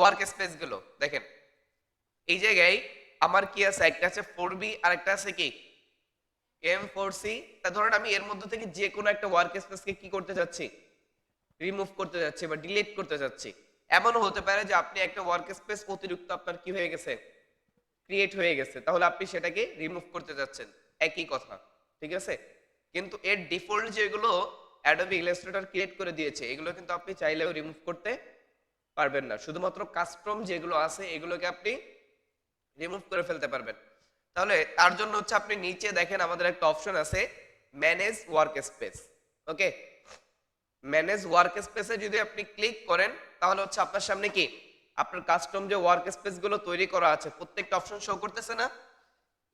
Work space গুলো দেখেন, এই জায়গায় আমার কি আছে, একটা আছে 4B আর একটা আছে কি M4C। তা ধরেন আমি এর মধ্যে থেকে যে কোনো একটা ওয়ার্ক স্পেসকে কি করতে যাচ্ছি, রিমুভ করতে যাচ্ছি বা ডিলিট করতে যাচ্ছি। এমনও হতে পারে যে আপনি একটা ওয়ার্ক স্পেস অতিরিক্ত আপনার কি হয়ে গেছে, ক্রিয়েট হয়ে গেছে, তাহলে আপনি সেটাকে রিমুভ করতে যাচ্ছেন, একই কথা, ঠিক আছে। কিন্তু এর ডিফল্ট যেগুলো অ্যাডোবি ইলাস্ট্রেটর ক্রিয়েট করে দিয়েছে, এগুলো কিন্তু আপনি চাইলেও রিমুভ করতে পারবেন না। শুধুমাত্র কাস্টম যেগুলো আছে এগুলোকে আপনি রিমুভ করে ফেলতে পারবেন। তাহলে তার জন্য হচ্ছে আপনি নিচে দেখেন আমাদের একটা অপশন আছে ম্যানেজ ওয়ার্ক স্পেস। ওকে, ম্যানেজ ওয়ার্ক স্পেসে যদি আপনি ক্লিক করেন তাহলে হচ্ছে আপনার সামনে কি আপনার কাস্টম যে ওয়ার্ক স্পেস গুলো তৈরি করা আছে প্রত্যেকটা অপশন শো করতেছে না।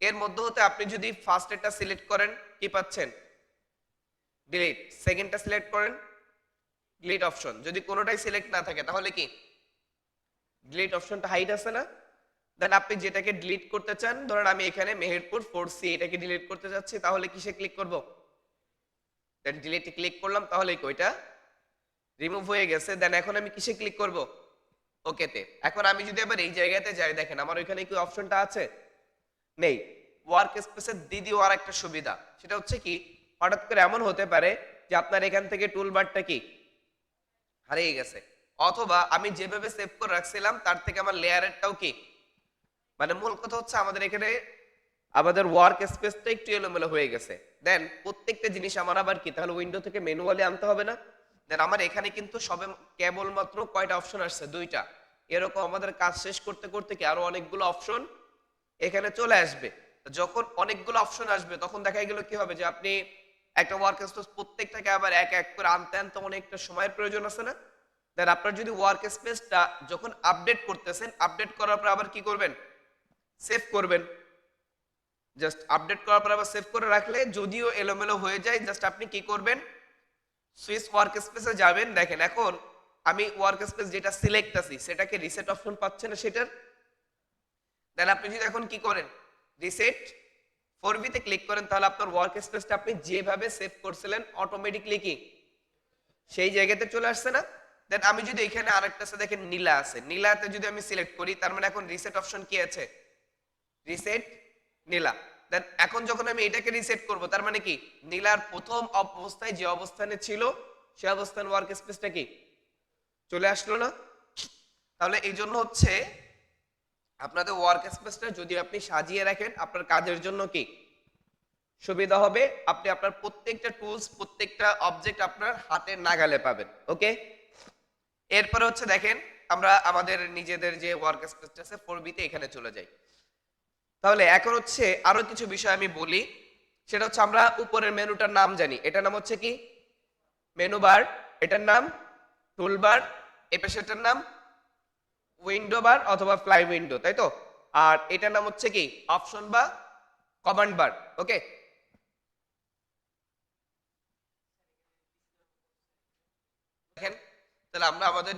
এর মধ্যে হতে আপনি যদি ফার্স্ট এটা সিলেক্ট করেন কি পাচ্ছেন, ডিলিট। সেকেন্ডটা সিলেক্ট করেন, ডিলিট অপশন। যদি কোনোটাই সিলেক্ট না থাকে তাহলে কি ডিলিট অপশনটা হাইড আছে না। দেন আপনি যেটাকে ডিলিট করতে চান, ধরেন আমি এখানে মেহেরপুর 4C এটাকে ডিলিট করতে যাচ্ছি, তাহলে কিসে ক্লিক করব, দেন ডিলিটে ক্লিক করলাম, তাহলে ওইটা রিমুভ হয়ে গেছে। দেন এখন আমি কিসে ক্লিক করব, ওকেতে। এখন আমি যদি আবার এই জায়গাতে যাই, দেখেন আমার ওইখানে কি অপশনটা আছে, নেই। ওয়ার্ক স্পেসের দ্বিতীয় আর একটা সুবিধা, সেটা হচ্ছে কি হঠাৎ করে এমন হতে পারে যে আপনার এখান থেকে টুলবারটা কি হারিয়ে গেছে, অথবা আমি যেভাবে সেভ করে রাখছিলাম তার থেকে আমার লেয়ারেরটাও কি, মানে মূল কথা হচ্ছে আমাদের এখানে আমাদের ওয়ার্ক স্পেসটা একটু এলোমেলো হয়ে গেছে। দেন প্রত্যেকটা জিনিস আমার আবার কি তাহলে উইন্ডো থেকে ম্যানুয়ালি আনতে হবে না। দেন আমার এখানে কিন্তু সবে কেবলমাত্র কয়টা অপশন আসছে, দুইটা। এরকম আমাদের কাজ শেষ করতে করতে কি আরো অনেকগুলো অপশন এখানে চলে আসবে। যখন অনেকগুলো অপশন আসবে তখন দেখা গেল কি হবে যে আপনি একটা ওয়ার্ক স্পেস প্রত্যেকটাকে আবার এক এক করে আনতে আনতে অনেকটা সময়ের প্রয়োজন আছে না। দেন আপনার যদি ওয়ার্ক স্পেসটা যখন আপডেট করতেছেন, আপডেট করার পর আবার কি করবেন, সেভ করবেন। জাস্ট আপডেট করার পর আবার সেভ করে রাখলে যদিও এলোমেলো হয়ে যায়, জাস্ট আপনি কি করবেন, সুইচ ওয়ার্ক স্পেসে যাবেন। দেখেন এখন আমি ওয়ার্ক স্পেস যেটা সিলেক্ট আছি সেটাকে রিসেট অপশন পাচ্ছে না সেটার। দেন আপনি যদি এখন কি করেন, রিসেট 4B তে ক্লিক করেন, তাহলে আপনার ওয়ার্ক স্পেসটা আপনি যেভাবে সেভ করছিলেন অটোমেটিকলি কি সেই জায়গাতে চলে আসছে না। দেন আমি যদি এখানে আরেকটা আছে দেখেন নীলা আছে, নীলাতে যদি আমি সিলেক্ট করি তার মানে এখন রিসেট অপশন কি আছে, রিসেট নীলা। দেন এখন যখন আমি এটাকে রিসেট করব তার মানে কি নীলার প্রথম অবস্থায় যে অবস্থানে ছিল সে অবস্থান ওয়ার্ক স্পেসটা কি চলে আসলো না। তাহলে এই জন্য হচ্ছে আপনাদের ওয়ার্ক স্পেসটা যদি আপনি সাজিয়ে রাখেন আপনার কাজের জন্য কি সুবিধা হবে, আপনি আপনার প্রত্যেকটা টুলস প্রত্যেকটা অবজেক্ট আপনার হাতের নাগালে পাবেন। ওকে, এরপরে হচ্ছে দেখেন আমরা আমাদের নিজেদের যে ওয়ার্ক স্পেসটা আছে 4B তে এখানে চলে যাই। তাহলে এখন হচ্ছে আরো কিছু বিষয় আমি বলি, সেটা হচ্ছে আমরা উপরের মেনুটার নাম জানি, এটার নাম হচ্ছে কি মেনু বার, এটার নাম টুল বার, এই পাশেরটার নাম উইন্ডো বার অথবা ফ্লাই উইন্ডো, তাই তো। আর এটার নাম হচ্ছে কি অপশন বা কমান্ড বার। ওকে, দেখেন তাহলে আমরা আমাদের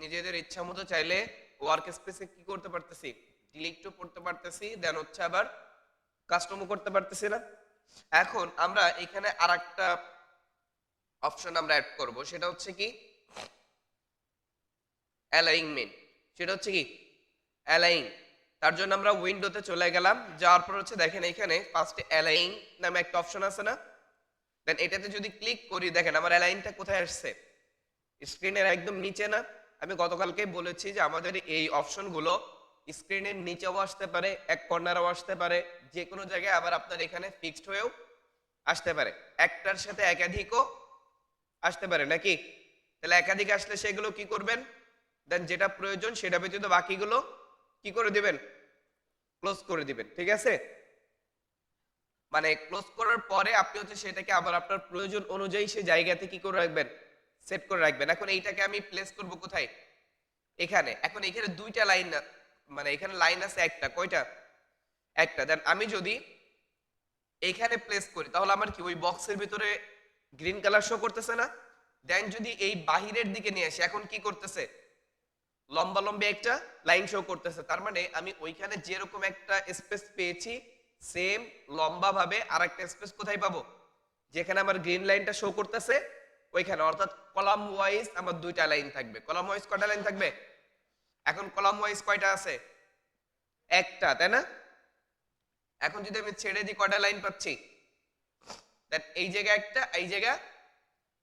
নিজেদের ইচ্ছা মতো চাইলে ওয়ার্ক স্পেসে কি করতে পারতেছি, ডিলিটও করতে পারতেছি, দেন হচ্ছে আবার কাস্টমও করতে পারতেছি না। এখন আমরা এখানে আরেকটা অপশন আমরা অ্যাড করব, সেটা হচ্ছে কি অ্যালাইনমেন্ট। সেটা হচ্ছে কি অ্যালাইন। তার জন্য আমরা উইন্ডোতে চলে গেলাম, যাওয়ার পর হচ্ছে দেখেন এখানে ফার্স্টে অ্যালাইন নামে একটা অপশন আছে না। দেন এটাতে যদি ক্লিক করি দেখেন আমার অ্যালাইনটা কোথায় আসছে, স্ক্রিনের একদম নিচে না। আমি গতকালকে বলেছি যে আমাদের এই অপশনগুলো স্ক্রিনের নিচেও আসতে পারে, এক কর্নারও আসতে পারে, যে কোনো জায়গায় আবার আপনার এখানে ফিক্সড হয়েও আসতে পারে, একটার সাথে একাধিকও আসতে পারে নাকি। তাহলে একাধিক আসলে সেগুলো কি করবেন, দেন যেটা প্রয়োজন সেটা ব্যতীত বাকিগুলো কি করে দিবেন, ক্লোজ করে দিবেন, ঠিক আছে। মানে ক্লোজ করার পরে আপনি হচ্ছে সেটাকে আবার আপনার প্রয়োজন অনুযায়ী সেই জায়গাতে কি করে রাখবেন, সেট করে রাখবেন। এখন এইটাকে আমি প্লেস করব কোথায়, এখানে। এখন এখানে দুইটা লাইন, মানে এখানে লাইন আছে একটা, কয়টা, একটা। দেন আমি যদি এখানে প্লেস করি তাহলে আমার কি ওই বক্সের ভিতরে গ্রিন কালার শো করতেছে না। দেন যদি এই বাহিরের দিকে নিয়ে আসি, এখন কি করতেছে, লম্বা লম্বা একটা লাইন শো করতেছে। তার মানে আমি ওইখানে যেরকম একটা স্পেস পেয়েছি সেম লম্বা ভাবে আর একটা স্পেস কোথায় পাবো, যেখানে আমার গ্রিন লাইনটা শো করতেছে ওইখানে। অর্থাৎ কলাম ওয়াইজ আমার দুইটা লাইন থাকবে। কলাম ওয়াইজ কয়টা লাইন থাকবে, এখন কলাম ওয়াইজ কয়টা আছে? একটা, তাই না? এখন যদি আমি ছেড়ে দিই কয়টা লাইন পাচ্ছি? দেন এই জায়গা একটা, এই জায়গা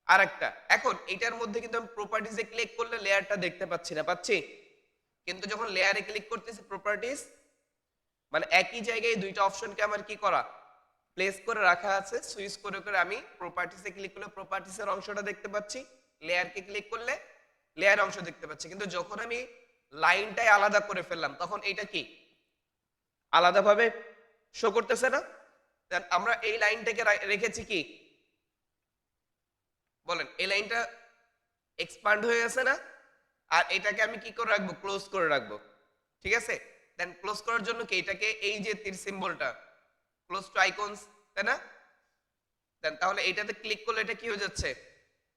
আর একটা। এখন এইটার মধ্যে কিন্তু আমি প্রপার্টিজে ক্লিক করলে লেয়ারটা দেখতে পাচ্ছি না, পাচ্ছি? কিন্তু যখন লেয়ারে ক্লিক করতেছি প্রপার্টিজ, মানে একই জায়গায় দুইটা অপশনকে আমার কি করা, প্লেস করে রাখা আছে। সুইচ করে করে আমি প্রপার্টিসে ক্লিক করলে প্রপার্টিসের অংশটা দেখতে পাচ্ছি, লেয়ারকে ক্লিক করলে লেয়ার অংশ দেখতে পাচ্ছি। কিন্তু যখন আমি লাইনটাই আলাদা করে ফেললাম তখন এইটা কি আলাদাভাবে শো করতেছে না? দেন আমরা এই লাইনটাকে রেখেছি কি, বলেন, এই লাইনটা এক্সপান্ড হয়ে গেছে না? আর এটাকে আমি কি করে রাখবো, ক্লোজ করে রাখবো, ঠিক আছে? দেন ক্লোজ করার জন্য কি এটাকে এই যে তীর সিম্বলটা, ক্লোজ টু আইকনস, তাই না? দেন তাহলে এটাতে ক্লিক করলে এটা কি হয়ে যাচ্ছে,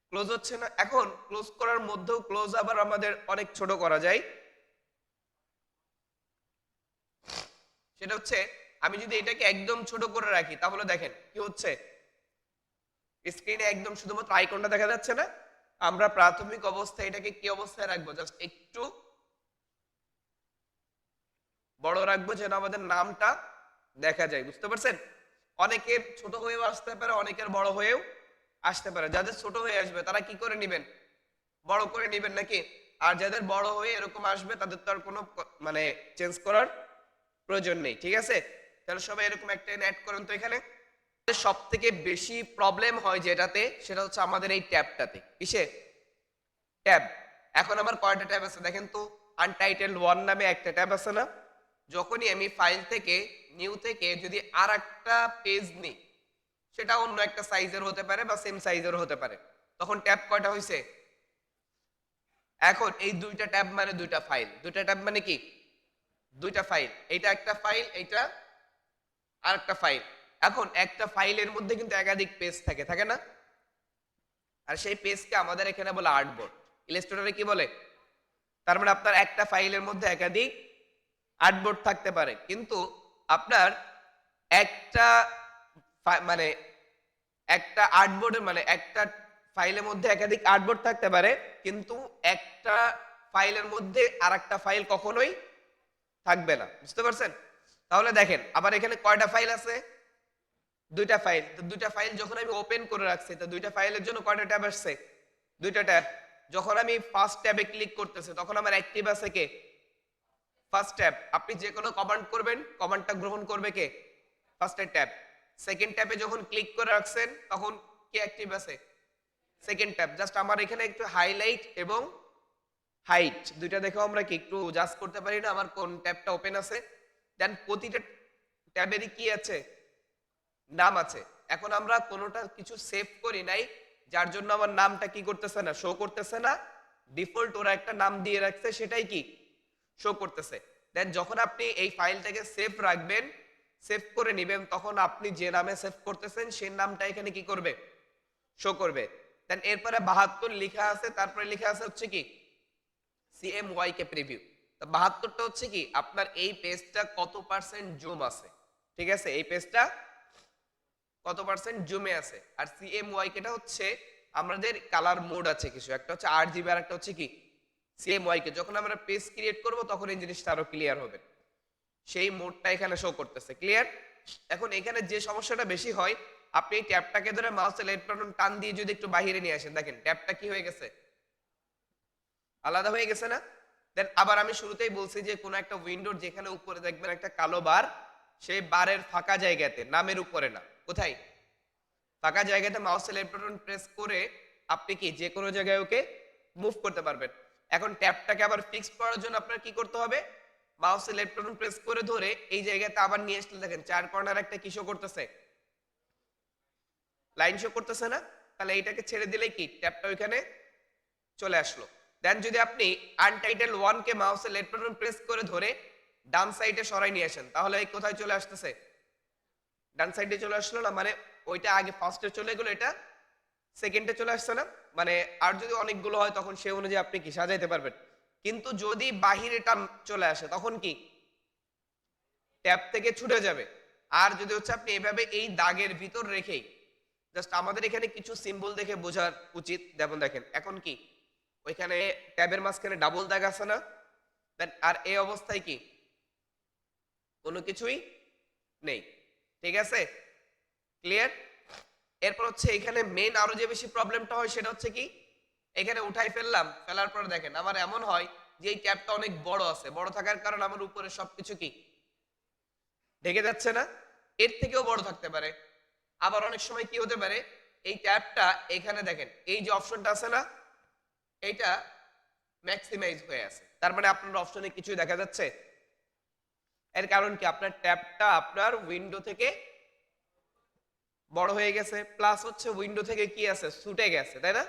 ক্লোজ হচ্ছে না? এখন ক্লোজ করার মধ্যেও ক্লোজ আবার আমাদের অনেক ছোট করা যায়। সেটা হচ্ছে আমি যদি এটাকে একদম ছোট করে রাখি তাহলে দেখেন কি হচ্ছে, স্ক্রিনে একদম শুধুমাত্র আইকনটা দেখা যাচ্ছে না? আমরা প্রাথমিক অবস্থায় এটাকে কি অবস্থায় রাখবো, জাস্ট একটু বড় রাখবো যেন আমাদের নামটা দেখা যায়, বুঝতে পারছেন? অনেকের ছোট হয়েও আসতে পারে, অনেকের বড় হয়েও আসতে পারে। যাদের ছোট হয়ে আসবে তারা কি করে নেবেন, বড় করে নেবেন নাকি? আর যাদের বড় হয়ে এরকম আসবে তাদের তো আর কোনো মানে চেঞ্জ করার প্রয়োজন নেই, ঠিক আছে? তাহলে সবাই এরকম একটা অ্যাড করেন তো। এখানে সব থেকে বেশি প্রবলেম হয় যেটাতে, সেটা হচ্ছে আমাদের এই ট্যাবটাতে। কিসে? ট্যাব। এখন আমার কয়টা ট্যাব আছে দেখেন তো? আনটাইটেলড 1 নামে একটা ট্যাব আছে না? যখনই আমি ফাইল থেকে নিউ থেকে যদি আর একটা পেজ নিই, সেটা অন্য একটা সাইজের হতে পারে বা সেম সাইজের হতে পারে, তখন ট্যাব কয়টা হয়েছে? এখন এই দুইটা ট্যাব মানে দুইটা ফাইল, দুইটা ট্যাব মানে কি দুইটা ফাইল। এইটা একটা ফাইল, এইটা আর একটা ফাইল। এখন একটা ফাইলের মধ্যে কিন্তু একাধিক পেজ থাকে, থাকে না? আর সেই পেজকে আমাদের এখানে বলে আর্টবোর্ড, ইলাস্ট্রেটরে কি বলে? তার মানে আপনার একটা ফাইলের মধ্যে একাধিক আর্টবোর্ড থাকতে পারে। কিন্তু আপনার একটা মানে একটা আর্টবোর্ডের মানে একটা ফাইলের মধ্যে একাধিক আর্টবোর্ড থাকতে পারে, কিন্তু একটা ফাইলের মধ্যে আর একটা ফাইল কখনোই থাকবে না, বুঝতে পারছেন? তাহলে দেখেন আবার এখানে কয়টা ফাইল আছে, দুইটা ফাইল। তো দুইটা ফাইল যখন আমি ওপেন করে রাখছি, তো দুইটা ফাইলের জন্য কয়টা ট্যাব আসছে, দুইটা ট্যাব। যখন আমি ফার্স্ট ট্যাবে ক্লিক করতেছি তখন আমার অ্যাক্টিভ আছে কে, ফার্স্ট ট্যাব। আপনি যে কোনো কমান্ড করবেন, কমান্ডটা গ্রহণ করবে কে, ফার্স্টের ট্যাব। সেকেন্ড ট্যাবে যখন ক্লিক করে রাখছেন তখন কে অ্যাক্টিভ আছে, সেকেন্ড ট্যাব। জাস্ট আমার এখানে একটু হাইলাইট এবং হাইট দুইটা দেখেও আমরা কি একটু জাজ করতে পারি না আমার কোন ট্যাবটা ওপেন আছে? দেন প্রতিটা ট্যাবেরই কি আছে, নাম আছে। এখন আমরা কোনোটা কিছু সেভ করি নাই, যার জন্য আমার নামটা কি করতেছে না, শো করতেছে না। ডিফল্ট ওরা একটা নাম দিয়ে রাখছে, সেটাই কি শো করতেছে। দেন যখন আপনি এই ফাইলটাকে সেভ রাখবেন, সেভ করে নেবেন, তখন আপনি যে নামে সেভ করতেছেন সেই নামটা এখানে কি করবে, শো করবে। দেন এরপরে 72 লেখা আছে, তারপরে লেখা আছে হচ্ছে কি CMYK প্রিভিউ। তো 72টা হচ্ছে কি আপনার এই পেজটা কত পার্সেন্ট জুম আছে, ঠিক আছে? এই পেজটা কত পার্সেন্ট জুমে আছে। আর CMYK টা হচ্ছে আমাদের কালার মোড আছে কিছু, একটা হচ্ছে RGB আর একটা হচ্ছে কি CMYK। যখন আমরা পেজ ক্রিয়েট করব তখন এই জিনিসটা আরো ক্লিয়ার হবে, সেই মোডটা এখানে শো করতেছে, ক্লিয়ার? এখন এখানে যে সমস্যাটা বেশি হয়, আপনি এই ট্যাবটাকে ধরে মাউসের লেফট বাটন টান দিয়ে যদি একটু বাইরে নিয়ে আসেন, দেখেন ট্যাবটা কি হয়ে গেছে, আলাদা হয়ে গেছে না? দেন আবার আমি শুরুতেই বলছি যে কোনো একটা উইন্ডোর যেখানে উপরে দেখবেন একটা কালো বার, সেই বারের ফাঁকা জায়গাতে, নামের উপরে না, কোথায়, ফাঁকা জায়গাতে মাউসের লেফট বাটন প্রেস করে আপনি কি যে কোনো জায়গায় ওকে মুভ করতে পারবেন। এখন ট্যাবটাকে আবার ফিক্স করার জন্য আপনার কি করতে হবে, মাউসের লেফট বাটন প্রেস করে ধরে এই জায়গাতে আবার নিয়ে আসলে দেখেন চার কর্নার একটা কি শো করতেছে, লাইন শো করতেছে না? তাহলে এইটাকে ছেড়ে দিলেই কি ট্যাবটা ওইখানে চলে আসলো। দেন যদি আপনি আনটাইটেল 1 কে মাউসের লেফট বাটন প্রেস করে ধরে ডান সাইডে সরাই নিয়ে আসেন, তাহলে এই কোথায় চলে আসতেছে, ডান সাইডে চলে আসলো না? মানে ওইটা আগে ফার্স্টে চলে গেলো, এটা সেকেন্ডে চলে আসছে না? মানে আর যদি অনেকগুলো হয় তখন সেই অনুযায়ী আপনি কি সাজাইতে পারবেন। কিন্তু যদি বাহিরে টান চলে আসে তখন কি ট্যাব থেকে ছুটে যাবে। আর যদি হচ্ছে আপনি এভাবে এই দাগের ভিতর রেখেই, জাস্ট আমাদের এখানে কিছু সিম্বল দেখে বোঝার উচিত। যেমন দেখেন এখন কি ওইখানে ট্যাবের মাঝখানে ডাবল দাগ আছে না? দেন আর এই অবস্থায় কি কোনো কিছুই নেই। ঠিক আছে, ক্লিয়ার? এরপর হচ্ছে এখানে মেইন আরো যে বেশি প্রবলেমটা হয় সেটা হচ্ছে কি, এখানে উঠাই ফেললাম, ফেলার পর দেখেন আমার এমন হয় যে এই ট্যাবটা অনেক বড় আছে, বড় থাকার কারণে আমার উপরে সবকিছু কি ঢেকে যাচ্ছে না? এর থেকেও বড় থাকতে পারে। আবার অনেক সময় কি হতে পারে, এই ট্যাবটা এখানে দেখেন এই যে অপশনটা আছে না, এইটা ম্যাক্সিমাইজ হয়ে আছে, তার মানে আপনার অপশনে কিছুই দেখা যাচ্ছে। এর কারণ কি, আপনার ট্যাবটা আপনার উইন্ডো থেকে বড় হয়ে গেছে, প্লাস হচ্ছে উইন্ডো থেকে কি আছে, ছুটে গেছে, তাই না?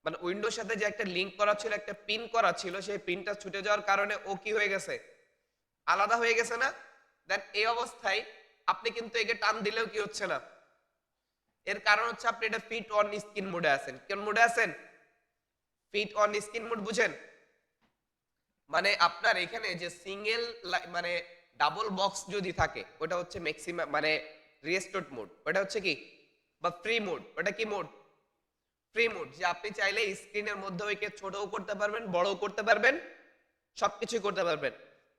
মানে উইন্ডোর সাথে যে একটা লিংক করা ছিল, একটা পিন করা ছিল, সেই পিনটা ছুটে যাওয়ার কারণে ও কি হয়ে গেছে, আলাদা হয়ে গেছে না? দেন এই অবস্থায় আপনি কিন্তু একে টান দিলেও কি হচ্ছে না, এর কারণ হচ্ছে আপনি এটা ফিট অন স্ক্রিন মোডে আছেন। কোন মোডে আছেন? ফিট অন স্ক্রিন মোড, বুঝেন? মানে আপনার এখানে যে সিঙ্গেল মানে ডাবল বক্স যদি থাকে ওটা হচ্ছে ম্যাক্সিমাম মানে রিস্টোর্ড মোড, ওটা হচ্ছে কি, বা ফ্রি মোড, ওটা কি মোড, ফ্রি মোড, যে আপনি চাইলে স্ক্রিনের মধ্যে ওইকে ছোটও করতে পারবেন, বড়ও করতে পারবেন, সবকিছুই করতে পারবেন।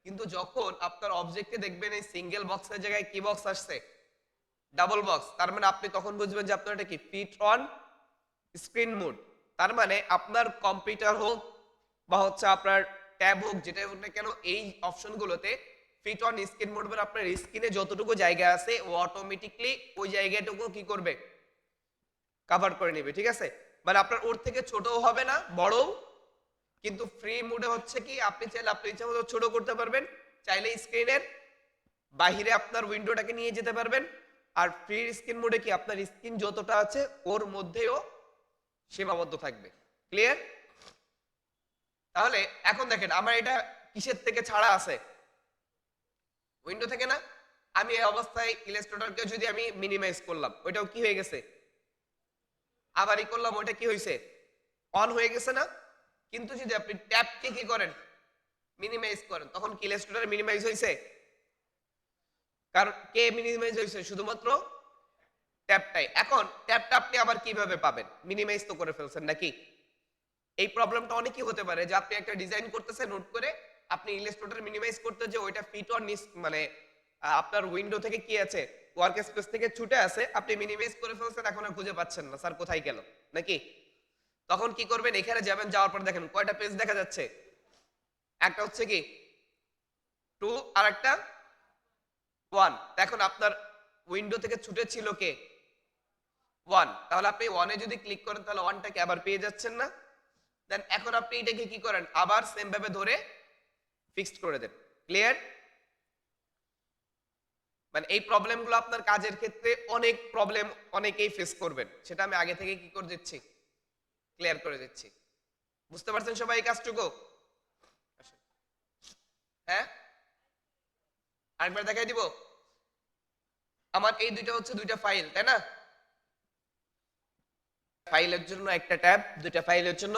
কিন্তু যখন আপনার অবজেক্টে দেখবেন এই সিঙ্গেল বক্সের জায়গায় কি বক্স আসছে, ডাবল বক্স, তার মানে আপনি তখন বুঝবেন যে আপনার এটা কি ফিট অন স্ক্রিন মোড। তার মানে আপনার কম্পিউটার হোক বা হচ্ছে আপনার ট্যাব হোক, যেটা হোক না কেন, এই অপশনগুলোতে ফিট অন স্ক্রিন মোড মানে আপনার স্ক্রিনে যতটুকু জায়গা আছে ও অটোমেটিকলি ওই জায়গাটুকু কি করবে, কভার করে নেবে। ঠিক আছে, মানে আপনার ওর থেকে ছোটও হবে না, বড়ও। কিন্তু ফ্রি মোডে হচ্ছে কি, আপনি চাইলে আপনি ইচ্ছা মতো ছোট করতে পারবেন, চাইলে স্ক্রিনের বাহিরে আপনার উইন্ডোটাকে নিয়ে যেতে পারবেন। আর ফ্রি স্ক্রিন মোডে কি, আপনার স্ক্রিন যতটা আছে ওর মধ্যেও সীমাবদ্ধ থাকবে। ক্লিয়ার? তাহলে এখন দেখেন আমার এটা কিসের থেকে ছাড়া আছে, উইন্ডো থেকে না? আমি এই অবস্থায় ইলাস্ট্রেটরকে যদি আমি মিনিমাইজ করলাম, ওইটাও কি হয়ে গেছে, আবারই করলাম, ওইটা কি হয়েছে, অন হয়ে গেছে না? কিন্তু যদি আপনি ট্যাবকে কি করেন, মিনিমাইজ করেন, তখন কি ইলাস্ট্রেটর মিনিমাইজ হয়েছে? কারণ কে মিনিমাইজ হয়েছে, শুধুমাত্র ট্যাবটাই। এখন ট্যাবটা আপনি আবার কিভাবে পাবেন, মিনিমাইজ তো করে ফেলছেন নাকি? এই প্রবলেমটা অনেকই হতে পারে যে আপনি একটা ডিজাইন করতেছেন, নোট করে আপনি ইলাস্ট্রেটর মিনিমাইজ করতে যে ওইটা ফিট অন মানে আপনার উইন্ডো থেকে কি আছে, ওয়ার্ক স্পেস থেকে ছুটে আছে, আপনি মিনিমাইজ করে ফেলছেন, এখন আর খুঁজে পাচ্ছেন না স্যার কোথায় গেল নাকি? তখন কি করবেন, এখানে যাবেন, যাওয়ার পর দেখেন কয়টা পেজ দেখা যাচ্ছে, একটা হচ্ছে কি 2 আর একটা 1। এখন আপনার উইন্ডো থেকে ছুটে ছিল কে, 1, তাহলে আপনি 1 এ যদি ক্লিক করেন তাহলে 1টাকে আবার পেয়ে যাচ্ছেন না? দেন এখন আপনি এটাকে কি করেন, আবার সেম ভাবে ধরে ফিক্সড করে দেন। ক্লিয়ার? মানে এই প্রবলেমগুলো আপনার কাজের ক্ষেত্রে অনেক প্রবলেম অনেকেই ফেস করবেন, সেটা আমি আগে থেকে কি করে দিচ্ছি, ক্লিয়ার করে দিচ্ছি। বুঝতে পারছেন সবাই এই কাজটুকু? হ্যাঁ, আরেকবার দেখাই দিব। আমার এই দুইটা হচ্ছে দুইটা ফাইল, তাই না? ফাইলের জন্য একটা ট্যাব, দুইটা ফাইলের জন্য।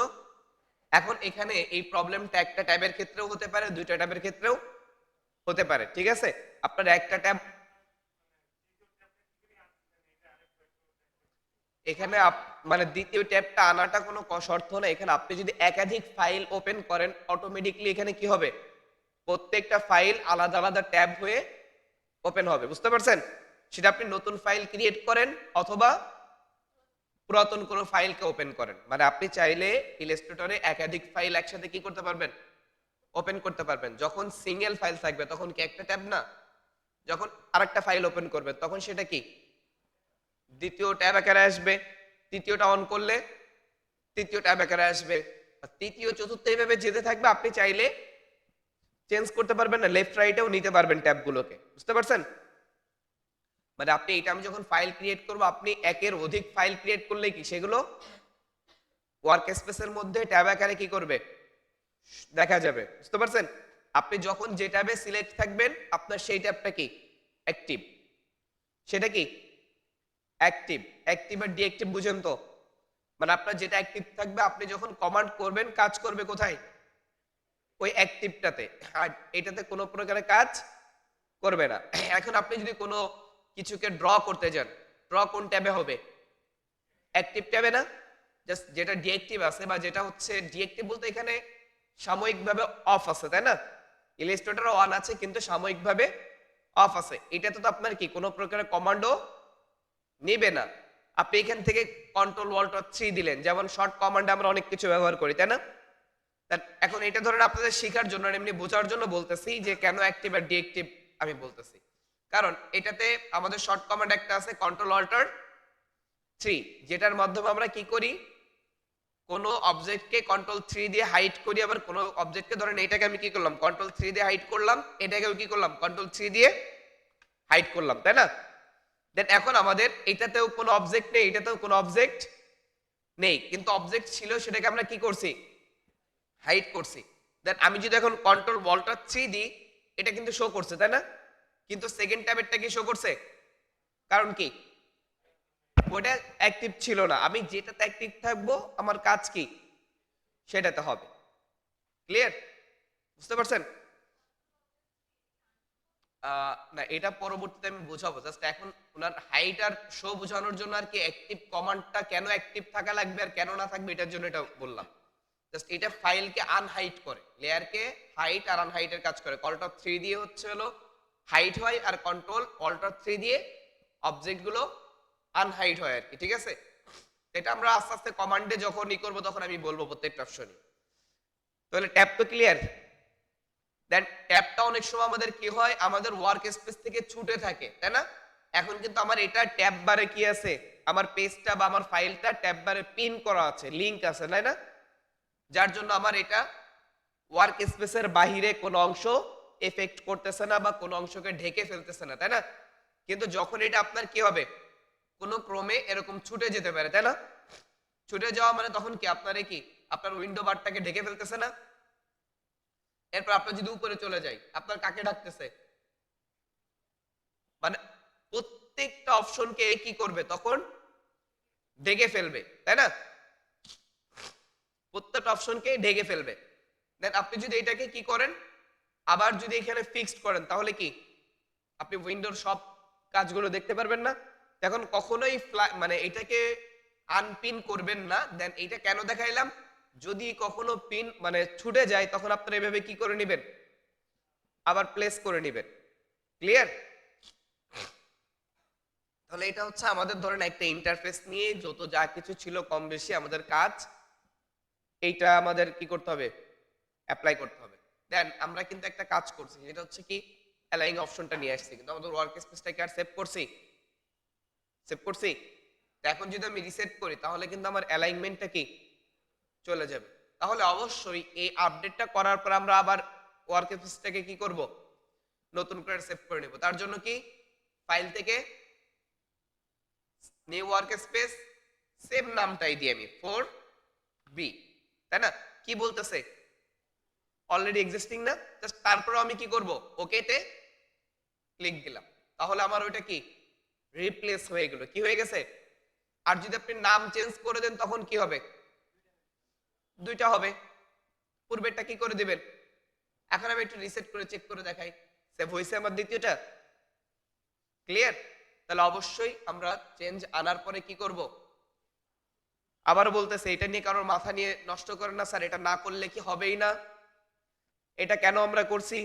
এখন এখানে এই প্রবলেমটা একটা ট্যাবের ক্ষেত্রেও হতে পারে, দুইটা ট্যাবের ক্ষেত্রেও হতে পারে। ঠিক আছে, আপনার একটা ট্যাব এখানে মানে দ্বিতীয় ট্যাবটা আনাটা কোনো শর্ত না। এখানে আপনি যদি একাধিক ফাইল ওপেন করেন, অটোমেটিকলি এখানে কি হবে, প্রত্যেকটা ফাইল আলাদা আলাদা ট্যাব হয়ে ওপেন হবে। বুঝতে পারছেন? সেটা আপনি নতুন ফাইল ক্রিয়েট করেন অথবা পুরাতন কোনো ফাইলকে ওপেন করেন, মানে আপনি চাইলে ইলাস্ট্রেটরে একাধিক ফাইল একসাথে কি করতে পারবেন, ওপেন করতে পারবেন। যখন সিঙ্গেল ফাইল থাকবে তখন কি একটা ট্যাব না, যখন আরেকটা ফাইল ওপেন করবেন তখন সেটা কি দ্বিতীয় ট্যাব আকারে আসবে, তৃতীয়টা অন করলে তৃতীয় ট্যাব আকারে আসবে, তৃতীয় চতুর্থ এইভাবে যেতে থাকবে। আপনি চাইলে চেঞ্জ করতে পারবেন না, লেফট রাইটেও নিতে পারবেন ট্যাবগুলোকে। বুঝতে পারছেন? মানে আপনি এটা, আমি যখন ফাইল ক্রিয়েট করব, আপনি একের অধিক ফাইল ক্রিয়েট করলে কি সেগুলো ওয়ার্ক স্পেসের মধ্যে ট্যাব আকারে কি করবে, দেখা যাবে। বুঝতে পারছেন? আপনি যখন যে ট্যাবে সিলেক্ট থাকবেন আপনার সেই ট্যাবটা কি অ্যাক্টিভ, সেটা কি অ্যাক্টিভ। অ্যাক্টিভ আর ডিঅ্যাক্টিভ বুঝেন তো? মানে আপনার যেটা অ্যাক্টিভ থাকবে, আপনি যখন কমান্ড করবেন কাজ করবে কোথায়, ওই অ্যাক্টিভটাতে, আর এটাতে কোনো প্রকারের কাজ করবে না। এখন আপনি যদি কোনো কিছুকে ড্র করতে যান, ড্র কোন ট্যাবে হবে, অ্যাক্টিভ ট্যাবে না? জাস্ট যেটা ডিঅ্যাক্টিভ আছে, বা যেটা হচ্ছে ডিঅ্যাক্টিভ বলতে এখানে সাময়িকভাবে অফ আছে, তাই না? ইলাস্ট্রেটর অন আছে কিন্তু সাময়িকভাবে অফ আছে। এটাতে তো আপনার কি কোনো প্রকারের কমান্ডও নেবে না। আপনি এখান থেকে কন্ট্রোল অল্ট 3 দিলেন, যেমন শর্ট কমান্ডে আমরা অনেক কিছু ব্যবহার করি, তাই না? এখন এটা ধরেন আপনাদের শেখার জন্য আর এমনি বোঝার জন্য বলতেছি যে কেন অ্যাক্টিভ আর ডিঅ্যাক্টিভ আমি বলতেছি। কারণ এটাতে আমাদের শর্ট কমান্ড একটা আছে কন্ট্রোল অল্টার 3, যেটার মাধ্যমে আমরা কি করি, কোনো অবজেক্টকে কন্ট্রোল 3 দিয়ে হাইড করি, আবার কোনো অবজেক্টকে ধরেন এটাকে আমি কি করলাম কন্ট্রোল 3 দিয়ে হাইড করলাম, এটাকেও কি করলাম কন্ট্রোল 3 দিয়ে হাইড করলাম, তাই না? দেন এখন আমাদের এটাতেও কোনো অবজেক্ট নেই, এটাতেও কোনো অবজেক্ট নেই, কিন্তু অবজেক্ট ছিল সেটাকে আমরা কি করছি, হাইড করছি। দেন আমি যদি এখন কন্ট্রোল অল্টার 3 দিই, এটা কিন্তু শো করছে, তাই না? কিন্তু সেকেন্ড ট্যাবেরটা কি শো করছে? কারণ কি, ওটা অ্যাক্টিভ ছিল না। আমি যেটাতে অ্যাক্টিভ থাকবো আমার কাজ কি সেটাতে হবে। ক্লিয়ার? বুঝতে পারছেন? না, এটা পরবর্তীতে আমি বোঝাবো। জাস্ট এখন ওনার হাইট আর শো বোঝানোর জন্য আর কি অ্যাক্টিভ কমান্ডটা কেন অ্যাক্টিভ থাকা লাগবে আর কেন না থাকবে এটার জন্য এটা বললাম। জাস্ট এটা ফাইলকে আনহাইড করে, লেয়ারকে হাইট আর আনহাইটের কাজ করে। কন্ট্রোল 3 দিয়ে হচ্ছে হলো হাইট হয়, আর কন্ট্রোল অল্টার 3 দিয়ে অবজেক্ট গুলো আনহাইড হয় আর কি। ঠিক আছে? এটা আমরা আস্তে আস্তে কমান্ডে যখন ই করবো তখন আমি বলবো প্রত্যেকটা অপশনই। তাহলে ট্যাব তো ক্লিয়ার। দেন ট্যাবটা অনেক সময় আমাদের কি হয়, আমাদের ওয়ার্ক স্পেস থেকে ছুটে থাকে, তাই না? এখন কিন্তু আমার এটা ট্যাব বারে কি আছে, আমার পেজটা বা আমার ফাইলটা ট্যাব বারে পিন করা আছে, লিংক আছে, তাই না? যার জন্য আমার এটা ওয়ার্ক স্পেসের বাহিরে কোনো অংশ এফেক্ট করতেছে না বা কোনো অংশকে ঢেকে ফেলতেছে না, তাই না? কিন্তু যখন এটা আপনার কি হবে, কোনো ক্রমে এরকম ছুটে যেতে পারে, তাই না? ছুটে যাওয়া মানে তখন কি আপনার কি আপনার উইন্ডো বারটাকে ঢেকে ফেলতেছে না? এরপর আপনার যদি উপরে চলে যাই, আপনার কাকে ডাকতেছে, মানে প্রত্যেকটা অপশনকে কি করবে তখন, ঢেকে ফেলবে, তাই না? প্রত্যেকটা অপশনকে ঢেকে ফেলবে। দেন আপনি যদি এটাকে কি করেন, আবার যদি এখানে ফিক্সড করেন, তাহলে কি আপনি উইন্ডোর সব কাজগুলো দেখতে পারবেন না। এখন কখনোই মানে এটাকে আনপিন করবেন না। দেন এটা কেন দেখাইলাম, যদি কখনো পিন মানে ছুটে যায় তখন আপনারা এভাবে কি করে নেবেন, আবার প্লেস করে নেবেন। ক্লিয়ার? তাহলে এটা হচ্ছে আমাদের ধরেন একটা ইন্টারফেস নিয়ে যত যা কিছু ছিল কম বেশি আমাদের কাজ, এইটা আমাদের কি করতে হবে, অ্যাপ্লাই করতে হবে। দেন আমরা কিন্তু একটা কাজ করছি, যেটা হচ্ছে কি অ্যালাইং অপশনটা নিয়ে আসছি, কিন্তু আমাদের ওয়ার্ক স্পেসটাকে আর সেভ করছি, সেভ করছি। তো এখন যদি আমি রিসেট করি তাহলে কিন্তু আমার অ্যালাইনমেন্টটা কি চলে যাবে। তাহলে অবশ্যই এই আপডেটটা করার পর আমরা আবার ওয়ার্ক স্পেসটাকে কি করব, নতুন করে সেভ করে নেব। তার জন্য কি ফাইল থেকে নিউ ওয়ার্ক স্পেস সেভ নামটাই দিই আমি 4b, তাই না? কি বলতেছে, অলরেডি এক্সিস্টিং না? জাস্ট তারপরে আমি কি করব, ওকেতে ক্লিক দিলাম, তাহলে আমার ওইটা কি রিপ্লেস হয়ে গেল। কি হয়ে গেছে? আর যদি আপনি নাম চেঞ্জ করে দেন তখন কি হবে, দুইটা হবে। পূর্বেরটা কি করে দিবেন। এখন আমি একটু রিসেট করে চেক করে দেখাই, সেভ হয়েছে আমার দ্বিতীয়টা। ক্লিয়ার? তাহলে অবশ্যই আমরা চেঞ্জ আনার পরে কি করব, আবার বলতেছে এটা নিয়ে কারোর মাথা নিয়ে নষ্ট করেন না স্যার, এটা না করলে কি হবেই না, এটা কেন আমরা করছি,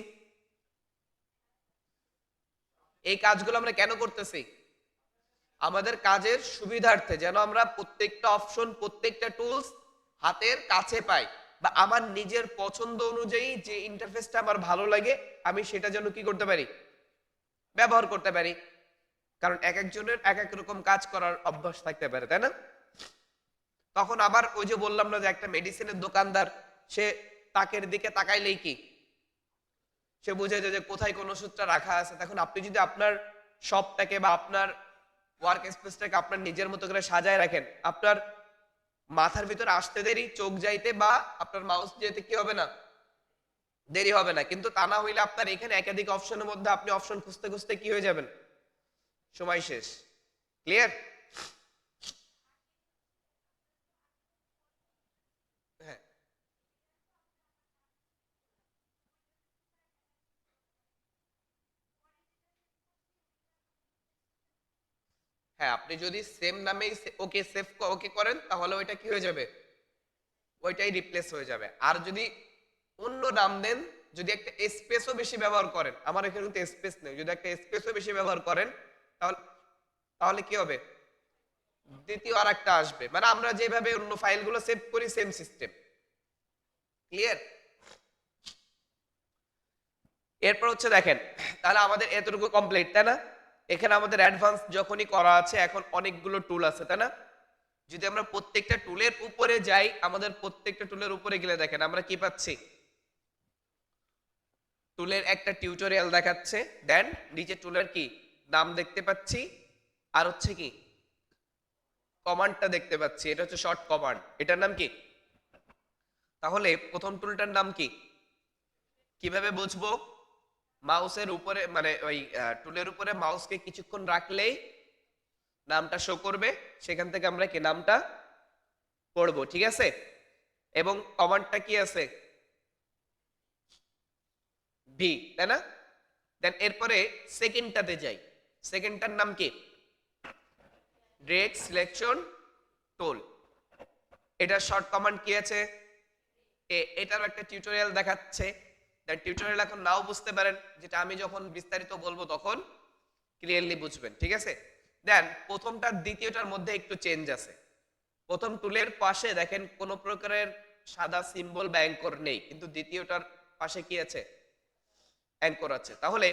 এই কাজগুলো আমরা কেন করতেছি, আমাদের কাজের সুবিধার্থে, যেন আমরা প্রত্যেকটা অপশন প্রত্যেকটা টুলস হাতের কাছে পাই, বা আমার নিজের পছন্দ অনুযায়ী যে ইন্টারফেসটা আমার ভালো লাগে আমি সেটা যেন কি করতে পারি, ব্যবহার করতে পারি। কারণ এক একজনের এক এক রকম কাজ করার অভ্যাস থাকতে পারে, তাই না? তখন আবার ওই যে বললাম না যে একটা মেডিসিনের দোকানদার, সে তাকের দিকে তাকাইলেই কি সে বুঝে যে কোথায় কোন ওষুধটা রাখা আছে। তখন আপনি যদি আপনার শপটাকে বা আপনার ওয়ার্ক স্পেসটাকে আপনার নিজের মতো করে সাজায় রাখেন, আপনার মাথার ভিতরে আসতে দেরি, চোখ যাইতে বা আপনার মাউস যেতে কি হবে না, দেরি হবে না। কিন্তু তা না হইলে আপনার এখানে একাধিক অপশনের মধ্যে আপনি অপশন খুঁজতে খুঁজতে কি হয়ে যাবেন, সময় শেষ। ক্লিয়ার? হ্যাঁ, হ্যাঁ, আপনি যদি সেম নামেই ওকে সেভ ওকে করেন তাহলে ওইটা কি হয়ে যাবে, ওইটাই রিপ্লেস হয়ে যাবে। আর যদি অন্য নাম দেন যদি একটা স্পেসও বেশি ব্যবহার করেন, আমার এখানে কিন্তু স্পেস নেই, যদি একটা স্পেসও বেশি ব্যবহার করেন তাহলে তাহলে কি হবে, দ্বিতীয় আর একটা আসবে। মানে আমরা যেভাবে অন্য ফাইলগুলো সেভ করি সেম সিস্টেম। ক্লিয়ার? এরপর হচ্ছে দেখেন, তাহলে আমাদের এতটুকু কমপ্লিট, তাই না? এখানে আমাদের অ্যাডভান্স যখনই করা আছে, এখন অনেকগুলো টুল আছে, তাই না? যদি আমরা প্রত্যেকটা টুলের উপরে যাই, আমাদের প্রত্যেকটা টুলের উপরে গেলে দেখেন আমরা কি পাচ্ছি, টুলের একটা টিউটোরিয়াল দেখাচ্ছে, দেন নিচে টুলের কি নাম দেখতে পাচ্ছি, আর হচ্ছে কি কমান্ডটা দেখতে পাচ্ছি, এটা হচ্ছে শর্ট কমান্ড, এটার নাম কি? তাহলে প্রথম টুলটার নাম কি, কিভাবে বুঝবো? মাউসের উপরে মানে ওই টুলের উপরে মাউসকে কিছুক্ষণ রাখলেই নামটা শো করবে, সেখান থেকে আমরা কি নামটা পড়বো, ঠিক আছে? এবং কমান্ডটা কি আছে, ভি, তাই না? দেন এরপরে সেকেন্ডটাতে যাই, সেকেন্ডটার নাম কি, ড্রেগ সিলেকশন টুল। এটা শর্ট কমান্ড কি আছে, এটারও একটা টিউটোরিয়াল দেখাচ্ছে, দেন টিউটোরিয়াল এখন নাও বুঝতে পারেন, যেটা আমি যখন বিস্তারিত বলবো তখন ক্লিয়ারলি বুঝবেন, ঠিক আছে? দেন প্রথমটার দ্বিতীয়টার মধ্যে একটু চেঞ্জ আছে। প্রথম টুলের পাশে দেখেন কোনো প্রকারের সাদা সিম্বল বা অ্যাঙ্কর নেই, কিন্তু দ্বিতীয়টার পাশে কি আছে, অ্যাঙ্কর আছে। তাহলে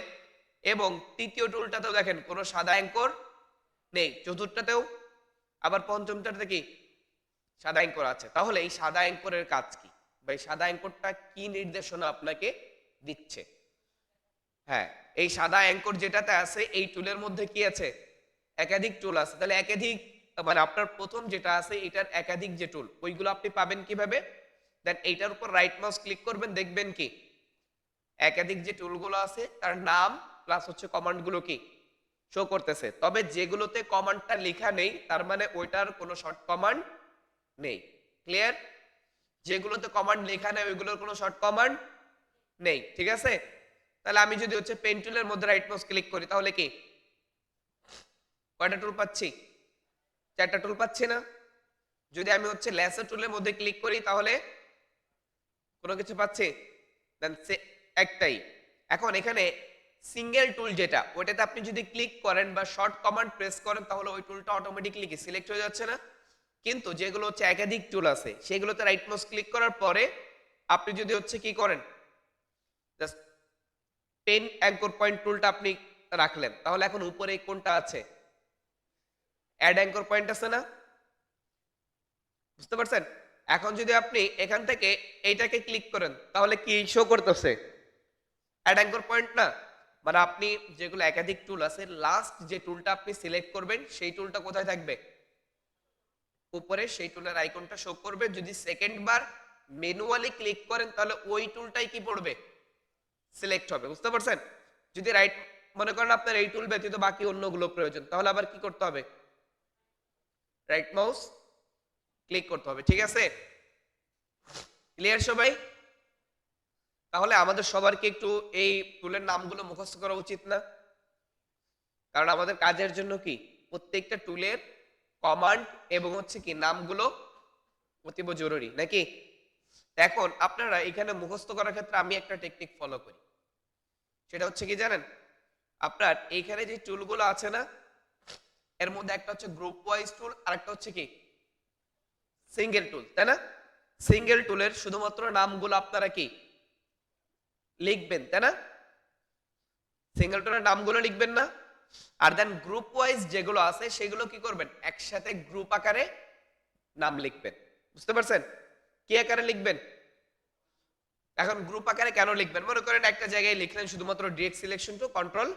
এবং তৃতীয় টুলটাতেও দেখেন কোনো সাদা অ্যাঙ্কর নেই, চতুর্থটাতেও, আবার পঞ্চমটাতে কি সাদা অ্যাঙ্কর আছে। তাহলে এই সাদা অ্যাঙ্করের কাজ কি, বা এই সাদা অ্যাঙ্করটা কি নির্দেশনা আপনাকে দিচ্ছে? হ্যাঁ, এই সাদা অ্যাঙ্কর যেটাতে আছে এই টুলের মধ্যে কি আছে, একাধিক টুল আছে। তাহলে একাধিক মানে আপনার প্রথম যেটা আছে এটার একাধিক যে টুল, ওইগুলো আপনি পাবেন কিভাবে? দেন এইটার উপর রাইট মাউস ক্লিক করবেন, দেখবেন কি একাধিক যে টুলগুলো আছে তার নাম প্লাস হচ্ছে কমান্ডগুলো কি শো করতেছে। তবে যেগুলোতে কমান্ডটা লেখা নেই তার মানে ওইটার কোনো শর্ট কমান্ড নেই। ক্লিয়ার? যেগুলোতে কমান্ড লেখা নেই ওইগুলোর কোনো শর্ট কমান্ড নেই, ঠিক আছে? তাহলে আমি যদি হচ্ছে পেন টুলের মধ্যে রাইট মাউস ক্লিক করি তাহলে কি কয়টা টুল পাচ্ছি, চারটা টুল পাচ্ছি না? যদি আমি হচ্ছে লেসার টুলের মধ্যে ক্লিক করি তাহলে কোনো কিছু পাচ্ছি, দেন একটাই। এখন এখানে সিঙ্গেল টুল যেটা, ওইটাতে আপনি যদি ক্লিক করেন বা শর্ট কমান্ড প্রেস করেন তাহলে ওই টুলটা অটোমেটিক্যালি কি সিলেক্ট হয়ে যাচ্ছে না? কিন্তু যেগুলো হচ্ছে একাধিক টুল আছে সেগুলোতে রাইট মাউস ক্লিক করার পরে আপনি যদি হচ্ছে কি করেন, জাস্ট পেন অ্যাঙ্কর পয়েন্ট টুলটা আপনি রাখলেন, তাহলে এখন উপরে কোনটা আছে, অ্যাড অ্যাঙ্কর পয়েন্ট আছে না? বুঝতে পারছেন? এখন যদি আপনি এখান থেকে এইটাকে ক্লিক করেন তাহলে কি শো করতেছে, অ্যাড অ্যাঙ্কর পয়েন্ট না? মানে আপনি যেগুলো একাধিক টুল আছে লাস্ট যে টুলটা আপনি সিলেক্ট করবেন সেই টুলটা কোথায় থাকবে, উপরে সেই টুলের আইকনটা শো করবে। যদি সেকেন্ড বার ম্যানুয়ালি ক্লিক করেন তাহলে ওই টুলটাই কি পড়বে, সিলেক্ট হবে। বুঝতে পারছেন? যদি রাইট মনে করেন আপনার এই টুল ব্যতীত বাকি অন্যগুলো প্রয়োজন, তাহলে আবার কি করতে হবে, রাইট মাউস ক্লিক করতে হবে, ঠিক আছে? ক্লিয়ার সবাই? তাহলে আমাদের সবার কি একটু এই টুলের নামগুলো মুখস্থ করা উচিত না? কারণ আমাদের কাজের জন্য কি প্রত্যেকটা টুলের কমান্ড এবং হচ্ছে কি নামগুলো অতীব জরুরি, নাকি? এখন আপনারা এখানে মুখস্থ করার ক্ষেত্রে আমি একটা টেকনিক ফলো করি, সেটা হচ্ছে কি জানেন, আপনার এইখানে যে টুলগুলো আছে না এর মধ্যে একটা হচ্ছে গ্রুপ ওয়াইজ টুল আর একটা হচ্ছে কি সিঙ্গেল টুল, তাই না? সিঙ্গেল টুলের শুধুমাত্র নামগুলো আপনারা কি লিখবেন, তাই না? সিঙ্গেল টুলের নামগুলো লিখবেন না? আর দেন গ্রুপ ওয়াইজ যেগুলো আছে সেগুলো কি করবেন, একসাথে গ্রুপ আকারে নাম লিখবেন। বুঝতে পারছেন? কি আকারে লিখবেন? এখন গ্রুপ আকারে কেন লিখবেন, মনে করেন একটা জায়গায় লিখলেন শুধুমাত্র ডিরেক্ট সিলেকশন টু কন্ট্রোল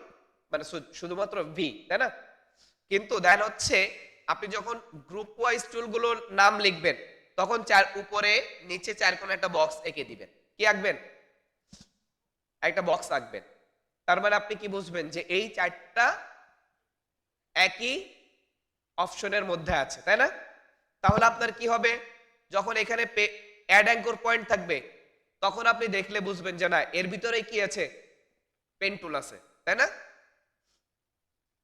মানে শুধুমাত্র ভি, তাই না? কিন্তু দেন হচ্ছে আপনি যখন গ্রুপ ওয়াইজ টুলগুলোর নাম লিখবেন তখন চার উপরে নিচে চার কোণে একটা বক্স এঁকে দিবেন। কি আঁকবেন? একটা বক্স আঁকবেন। তার মানে আপনি কি বুঝবেন যে এই চারটা একই অপশনের মধ্যে আছে, তাই না? তাহলে আপনার কি হবে, যখন এখানে অ্যাড অ্যাঙ্কর পয়েন্ট থাকবে তখন আপনি দেখলে বুঝবেন যে না এর ভিতরে কি আছে, পেন টুল আছে, তাই না?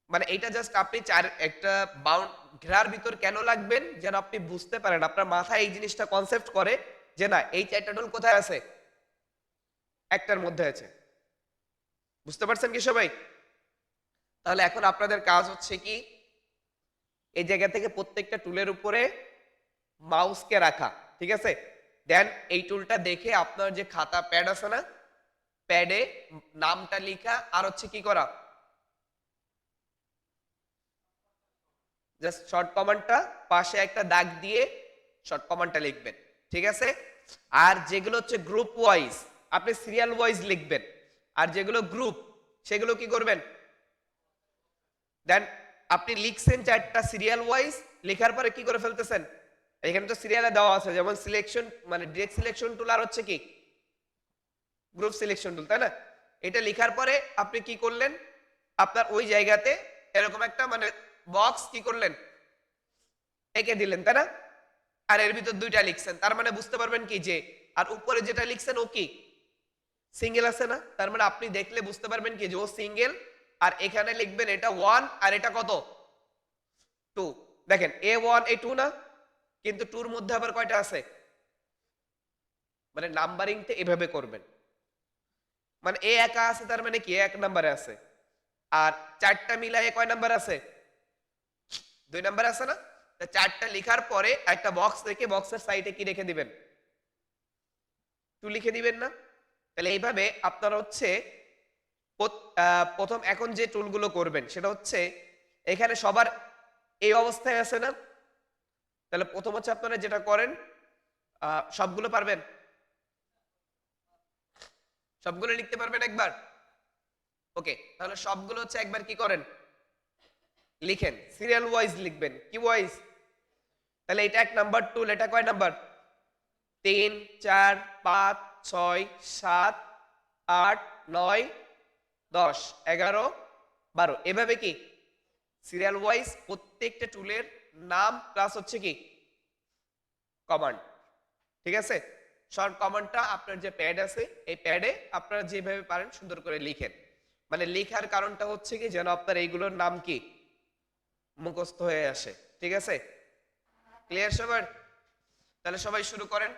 মানে এটা জাস্ট আপনি চার একটা বাউন্ড ঘেরার ভিতর কেন লাগবেন, যেন আপনি বুঝতে পারেন, আপনার মাথায় এই জিনিসটা কনসেপ্ট করে যে না এই চারটা টুল কোথায় আছে, একটার মধ্যে আছে। বুঝতে পারছেন কি সবাই? তাহলে এখন আপনাদের কাজ হচ্ছে কি, এই জায়গা থেকে প্রত্যেকটা টুলের উপরে মাউসকে রাখা, ঠিক আছে? দেন এই টুলটা দেখে আপনার যে খাতা প্যাড আছে না, প্যাডে নামটা লেখা আর হচ্ছে কি করা, জাস্ট শর্ট কমান্ডটা পাশে একটা দাগ দিয়ে শর্ট কমান্ডটা লিখবেন, ঠিক আছে? আর যেগুলো হচ্ছে গ্রুপ ওয়াইজ আপনি সিরিয়াল ওয়াইজ লিখবেন, আর যেগুলো গ্রুপ সেগুলো কি করবেন, দেন আপনি লিখছেন চারটা সিরিয়াল ওয়াইজ, লেখার পরে কি করে ফেলতেছেন, এখানে তো সিরিয়ালে দেওয়া আছে যেমন সিলেকশন মানে ডিরেক্ট সিলেকশন টুল আর হচ্ছে কি গ্রুপ সিলেকশন টুল, তাই না? এটা লেখার পরে আপনি কি করলেন, আপনার ওই জায়গাতে এরকম একটা মানে বক্স কি করলেন, এঁকে দিলেন, তাই না? আর এর ভিতর দুইটা লিখছেন, তার মানে বুঝতে পারবেন কি যে আর উপরে যেটা লিখছেন ও কি সিঙ্গেল আছে না, তার মানে আপনি দেখলে বুঝতে পারবেন কি যে ও সিঙ্গেল, আর এখানে লিখবেন এটা 1 আর এটা কত 2। দেখেন A1 A2 না, কিন্তু 2 এর মধ্যে আবার কয়টা আছে, মানে নাম্বারিংটা এভাবে করবেন, মানে এ একা আছে তার মানে কি এক নাম্বারে আছে, আর চারটা মিলায়ে কয় নাম্বার আছে, 2 নাম্বার আছে না? তা চারটা লেখার পরে একটা বক্স রেখে বক্সের সাইডে কি রেখে দিবেন, 2 লিখে দিবেন না? তাহলে এইভাবে আপনারা হচ্ছে প্রথম এখন যে টুলগুলো করবেন সেটা হচ্ছে এখানে সবার এই অবস্থায় আছে না, তাহলে প্রথম হচ্ছে আপনারা যেটা করেন সবগুলো পারবেন, সবগুলো লিখতে পারবেন একবার? ওকে, তাহলে সবগুলো হচ্ছে একবার কি করেন লিখেন, সিরিয়াল ওয়াইজ লিখবেন, কি ওয়াইজ, তাহলে এটা 1 নাম্বার টুল, এটা কয় নাম্বার, 3 4 5 6 7 8 9 10 11 12 এভাবে কি সিরিয়াল ওয়াইজ প্রত্যেকটা টুলের নাম প্লাস হচ্ছে কি কমান্ড, ঠিক আছে? শর্ট কমান্ডটা আপনার যে প্যাড আছে এই প্যাডে আপনারা যেভাবে পারেন সুন্দর করে লিখেন, মানে লেখার কারণটা হচ্ছে কি যেন আপনার এইগুলোর নাম কি মুখস্থ হয়ে আসে, ঠিক আছে? ক্লিয়ার সবার? তাহলে সবাই শুরু করেন।